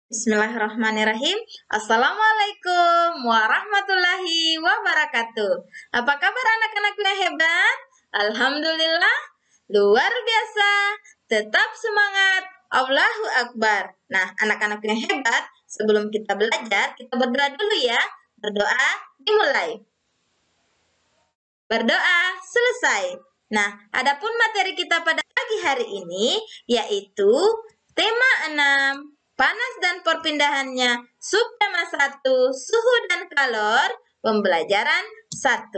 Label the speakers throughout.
Speaker 1: Bismillahirrahmanirrahim. Assalamualaikum warahmatullahi wabarakatuh. Apa kabar anak-anakku yang hebat? Alhamdulillah, luar biasa. Tetap semangat. Allahu Akbar. Nah, anak-anak yang hebat, sebelum kita belajar, kita berdoa dulu ya. Berdoa dimulai. Berdoa selesai. Nah, adapun materi kita pada pagi hari ini yaitu tema 6, panas dan perpindahannya, subtema 1, suhu dan kalor, pembelajaran 1.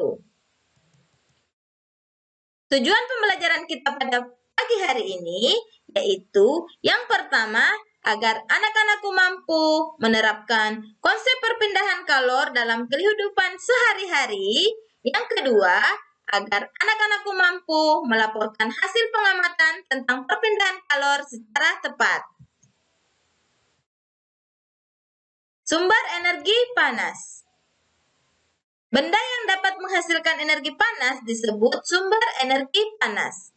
Speaker 1: Tujuan pembelajaran kita pada pagi hari ini yaitu yang pertama, agar anak-anakku mampu menerapkan konsep perpindahan kalor dalam kehidupan sehari-hari. Yang kedua, agar anak-anakku mampu melaporkan hasil pengamatan tentang perpindahan kalor secara tepat. Sumber energi panas. Benda yang dapat menghasilkan energi panas disebut sumber energi panas.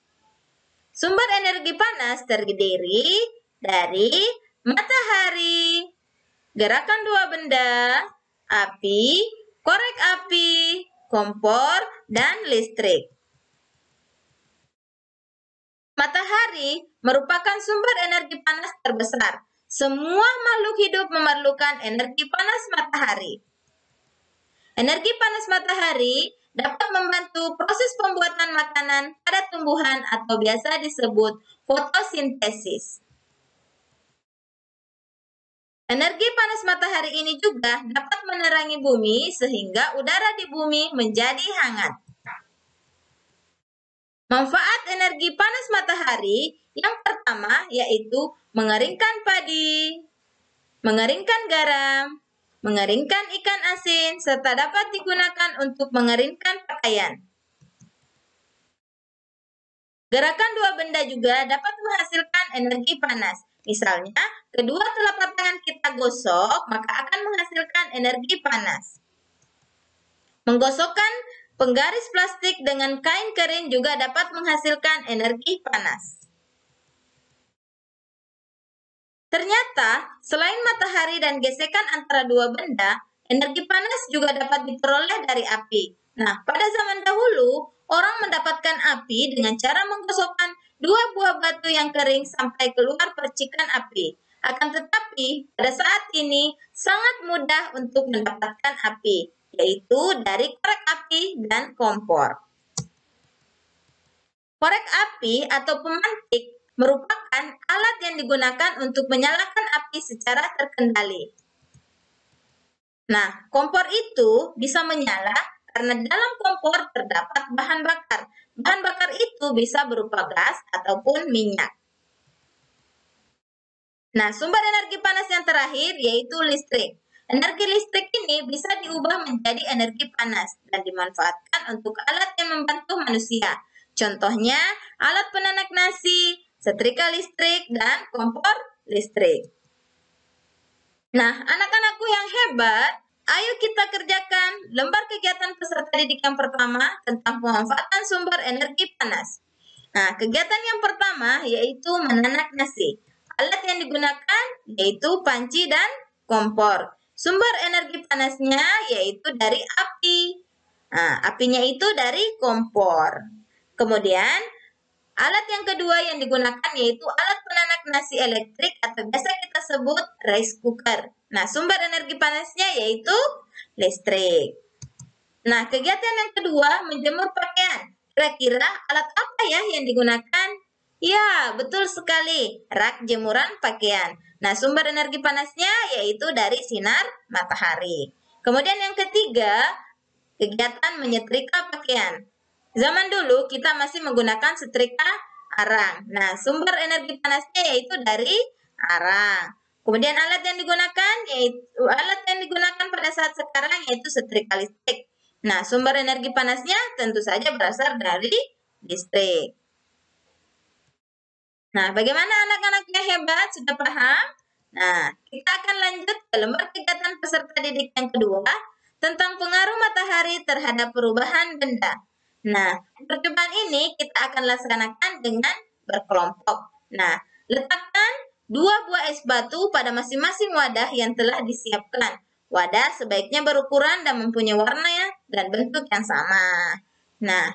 Speaker 1: Sumber energi panas terdiri dari matahari, gerakan dua benda, api, korek api, kompor, dan listrik. Matahari merupakan sumber energi panas terbesar. Semua makhluk hidup memerlukan energi panas matahari. Energi panas matahari dapat membantu proses pembuatan makanan pada tumbuhan atau biasa disebut fotosintesis. Energi panas matahari ini juga dapat menerangi bumi sehingga udara di bumi menjadi hangat. Manfaat energi panas matahari yang pertama yaitu mengeringkan padi, mengeringkan garam, mengeringkan ikan asin, serta dapat digunakan untuk mengeringkan pakaian. Gerakan dua benda juga dapat menghasilkan energi panas. Misalnya, kedua telapak tangan kita gosok, maka akan menghasilkan energi panas. Menggosokkan penggaris plastik dengan kain kering juga dapat menghasilkan energi panas. Ternyata, selain matahari dan gesekan antara dua benda, energi panas juga dapat diperoleh dari api. Nah, pada zaman dahulu, orang mendapatkan api dengan cara menggosokkan dua buah batu yang kering sampai keluar percikan api. Akan tetapi, pada saat ini sangat mudah untuk mendapatkan api, yaitu dari korek api dan kompor. Korek api atau pemantik merupakan alat yang digunakan untuk menyalakan api secara terkendali. Nah, kompor itu bisa menyala karena dalam kompor terdapat bahan bakar. Bahan bakar itu bisa berupa gas ataupun minyak. Nah, sumber energi panas yang terakhir yaitu listrik. Energi listrik ini bisa diubah menjadi energi panas dan dimanfaatkan untuk alat yang membantu manusia. Contohnya, alat penanak nasi, setrika listrik, dan kompor listrik. Nah, anak-anakku yang hebat, ayo kita kerjakan lembar kegiatan peserta didik yang pertama tentang pemanfaatan sumber energi panas. Nah, kegiatan yang pertama yaitu menanak nasi. Alat yang digunakan yaitu panci dan kompor. Sumber energi panasnya yaitu dari api. Nah, apinya itu dari kompor. Kemudian, alat yang kedua yang digunakan yaitu alat penanak nasi elektrik atau biasa kita sebut rice cooker. Nah, sumber energi panasnya yaitu listrik. Nah, kegiatan yang kedua menjemur pakaian. Kira-kira alat apa ya yang digunakan? Ya, betul sekali, rak jemuran pakaian. Nah, sumber energi panasnya yaitu dari sinar matahari. Kemudian yang ketiga, kegiatan menyetrika pakaian. Zaman dulu kita masih menggunakan setrika arang. Nah, sumber energi panasnya yaitu dari arang. Kemudian alat yang digunakan pada saat sekarang yaitu setrika listrik. Nah, sumber energi panasnya tentu saja berasal dari listrik. Nah, bagaimana anak-anak yang hebat? Sudah paham? Nah, kita akan lanjut ke lembar kegiatan peserta didik yang kedua tentang pengaruh matahari terhadap perubahan benda. Nah, percobaan ini kita akan laksanakan dengan berkelompok. Nah, letakkan 2 buah es batu pada masing-masing wadah yang telah disiapkan. Wadah sebaiknya berukuran dan mempunyai warna dan bentuk yang sama. Nah,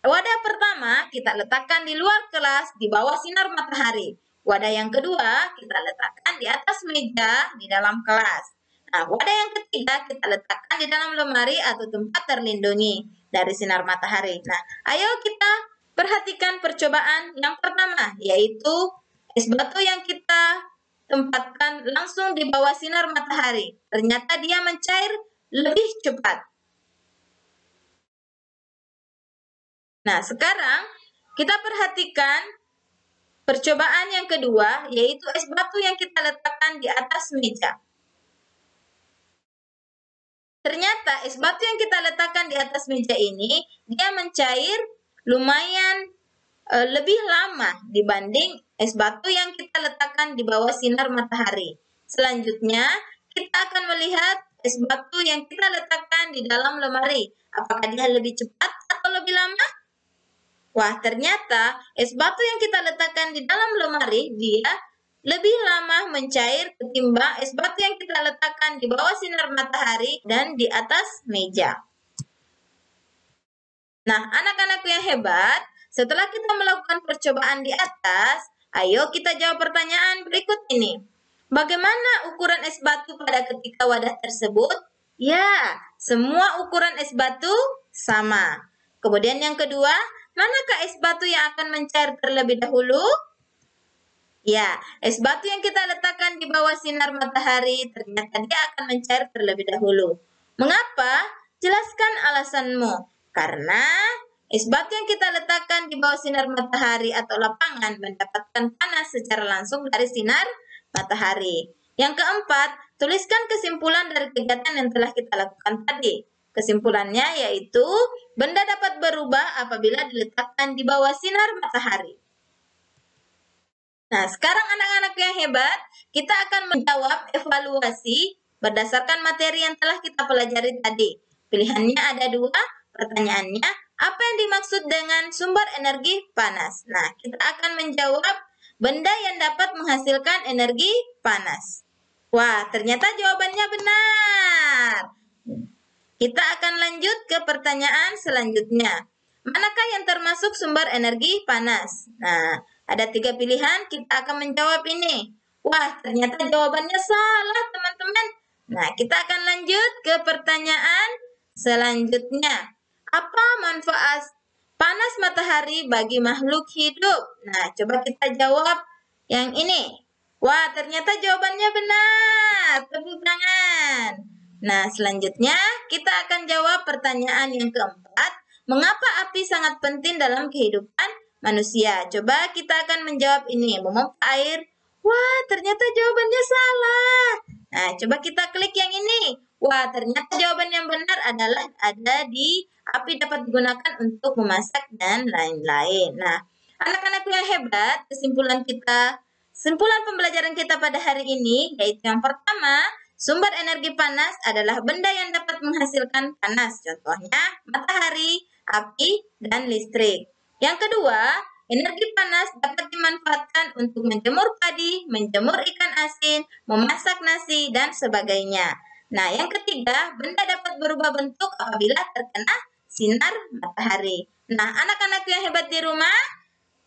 Speaker 1: wadah pertama kita letakkan di luar kelas di bawah sinar matahari. Wadah yang kedua kita letakkan di atas meja di dalam kelas. Nah, wadah yang ketiga kita letakkan di dalam lemari atau tempat terlindungi dari sinar matahari. Nah, ayo kita perhatikan percobaan yang pertama, yaitu es batu yang kita tempatkan langsung di bawah sinar matahari. Ternyata dia mencair lebih cepat. Nah, sekarang kita perhatikan percobaan yang kedua, yaitu es batu yang kita letakkan di atas meja. Ternyata es batu yang kita letakkan di atas meja ini, dia mencair lumayan lebih lama dibanding es batu yang kita letakkan di bawah sinar matahari. Selanjutnya, kita akan melihat es batu yang kita letakkan di dalam lemari. Apakah dia lebih cepat atau lebih lama? Wah, ternyata es batu yang kita letakkan di dalam lemari, dia lebih lama mencair ketimbang es batu yang kita letakkan di bawah sinar matahari dan di atas meja. Nah, anak-anakku yang hebat, setelah kita melakukan percobaan di atas, ayo kita jawab pertanyaan berikut ini. Bagaimana ukuran es batu pada ketika wadah tersebut? Ya, semua ukuran es batu sama. Kemudian yang kedua, manakah es batu yang akan mencair terlebih dahulu? Ya, es batu yang kita letakkan di bawah sinar matahari ternyata dia akan mencair terlebih dahulu. Mengapa? Jelaskan alasanmu. Karena es batu yang kita letakkan di bawah sinar matahari atau lapangan mendapatkan panas secara langsung dari sinar matahari. Yang keempat, tuliskan kesimpulan dari kegiatan yang telah kita lakukan tadi. Kesimpulannya yaitu, benda dapat berubah apabila diletakkan di bawah sinar matahari. Nah, sekarang anak-anak yang hebat, kita akan menjawab evaluasi berdasarkan materi yang telah kita pelajari tadi. Pilihannya ada dua, pertanyaannya, apa yang dimaksud dengan sumber energi panas? Nah, kita akan menjawab benda yang dapat menghasilkan energi panas. Wah, ternyata jawabannya benar. Kita akan lanjut ke pertanyaan selanjutnya. Manakah yang termasuk sumber energi panas? Nah, ada 3 pilihan, kita akan menjawab ini. Wah, ternyata jawabannya salah, teman-teman. Nah, kita akan lanjut ke pertanyaan selanjutnya. Apa manfaat panas matahari bagi makhluk hidup? Nah, coba kita jawab yang ini. Wah, ternyata jawabannya benar. Tepuk tangan. Nah, selanjutnya kita akan jawab pertanyaan yang keempat. Mengapa api sangat penting dalam kehidupan manusia? Coba kita akan menjawab ini. Memompa air. Wah, ternyata jawabannya salah. Nah, coba kita klik yang ini. Wah, ternyata jawaban yang benar adalah ada di api dapat digunakan untuk memasak dan lain-lain. Nah, anak-anakku yang hebat, kesimpulan pembelajaran kita pada hari ini yaitu yang pertama, sumber energi panas adalah benda yang dapat menghasilkan panas. Contohnya matahari, api, dan listrik. Yang kedua, energi panas dapat dimanfaatkan untuk menjemur padi, menjemur ikan asin, memasak nasi, dan sebagainya. Nah, yang ketiga, benda dapat berubah bentuk apabila terkena sinar matahari. Nah, anak-anak yang hebat di rumah,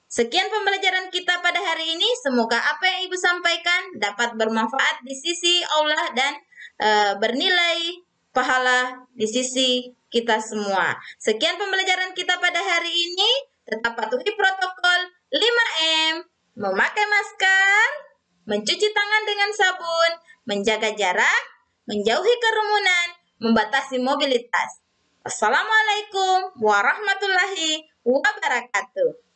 Speaker 1: sekian pembelajaran kita pada hari ini. Semoga apa yang Ibu sampaikan dapat bermanfaat di sisi Allah dan bernilai pahala di sisi kita semua. Sekian pembelajaran kita pada hari ini. Tetap patuhi protokol 5M, memakai masker, mencuci tangan dengan sabun, menjaga jarak, menjauhi kerumunan, membatasi mobilitas. Assalamualaikum warahmatullahi wabarakatuh.